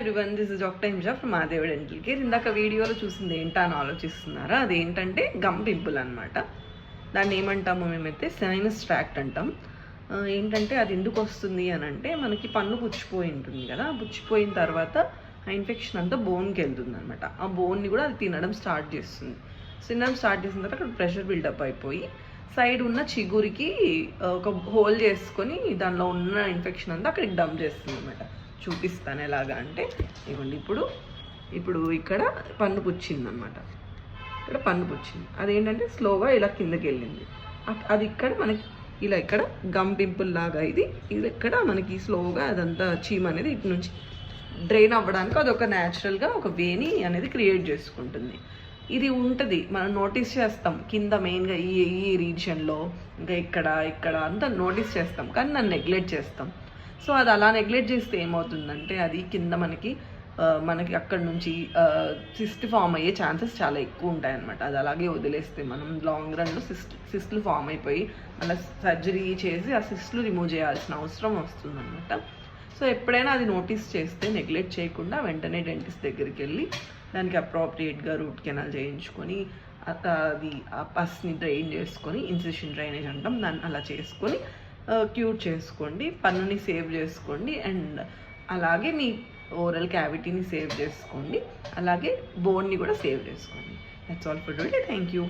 Everyone, this is doctor Hinja from Madevi dental care. ఇందాక వీడియోలో చూసింది ఏంటా అని ఆలోచిస్తున్నారా? అదేంటంటే గమ్ పింపుల్ అనమాట. దాన్ని ఏమంటాము మేమైతే సైనస్ ట్రాక్ట్ అంటాం. ఏంటంటే అది ఎందుకు వస్తుంది అని అంటే, మనకి పన్ను పుచ్చిపోయి ఉంటుంది కదా, పుచ్చిపోయిన తర్వాత ఆ ఇన్ఫెక్షన్ అంతా బోన్కి వెళ్తుంది అనమాట. ఆ బోన్ని కూడా అది తినడం స్టార్ట్ చేస్తుంది. తినడం స్టార్ట్ చేసిన తర్వాత అక్కడ ప్రెషర్ బిల్డప్ అయిపోయి సైడ్ ఉన్న చిగురికి ఒక హోల్ చేసుకొని దానిలో ఉన్న ఇన్ఫెక్షన్ అంతా అక్కడికి డంప్ చేస్తుంది అనమాట. చూపిస్తాను ఎలాగా అంటే, ఇవ్వండి. ఇప్పుడు ఇక్కడ పన్ను పుచ్చిందనమాట. ఇక్కడ పన్ను పుచ్చింది, అదేంటంటే స్లోగా ఇలా కిందకి వెళ్ళింది. అది ఇక్కడ మనకి ఇలా ఇక్కడ గమ్ పింపుల్ లాగా ఇది ఇక్కడ మనకి స్లోగా అదంతా చీమ్ అనేది ఇటు నుంచి డ్రైన్ అవ్వడానికి అది ఒక న్యాచురల్గా ఒక వేని అనేది క్రియేట్ చేసుకుంటుంది. ఇది ఉంటుంది, మనం నోటీస్ చేస్తాం కింద మెయిన్గా ఈ రీజియన్లో, ఇంకా ఇక్కడ అంతా నోటీస్ చేస్తాం, కానీ దాన్ని నెగ్లెక్ట్ చేస్తాం. సో అది అలా నెగ్లెక్ట్ చేస్తే ఏమవుతుందంటే, అది కింద మనకి అక్కడ నుంచి సిస్ట్ ఫామ్ అయ్యే ఛాన్సెస్ చాలా ఎక్కువ ఉంటాయన్నమాట. అది అలాగే వదిలేస్తే మనం లాంగ్ రన్లో సిస్ట్లు ఫామ్ అయిపోయి మళ్ళీ సర్జరీ చేసి ఆ సిస్ట్లు రిమూవ్ చేయాల్సిన అవసరం వస్తుందన్నమాట. సో ఎప్పుడైనా అది నోటీస్ చేస్తే నెగ్లెక్ట్ చేయకుండా వెంటనే డెంటిస్ట్ దగ్గరికి వెళ్ళి దానికి అప్రోప్రియేట్గా రూట్ కెనాల్ చేయించుకొని అది ఆ పస్ని డ్రైన్ చేసుకొని, ఇన్సిషన్ డ్రైనేజ్ అంటాం దాన్ని, అలా చేసుకొని క్యూర్ చేసుకోండి. పన్నుని సేవ్ చేసుకోండి, అండ్ అలాగే మీ ఓరల్ క్యావిటీని సేవ్ చేసుకోండి, అలాగే బోన్ని కూడా సేవ్ చేసుకోండి. That's all for today. Thank you.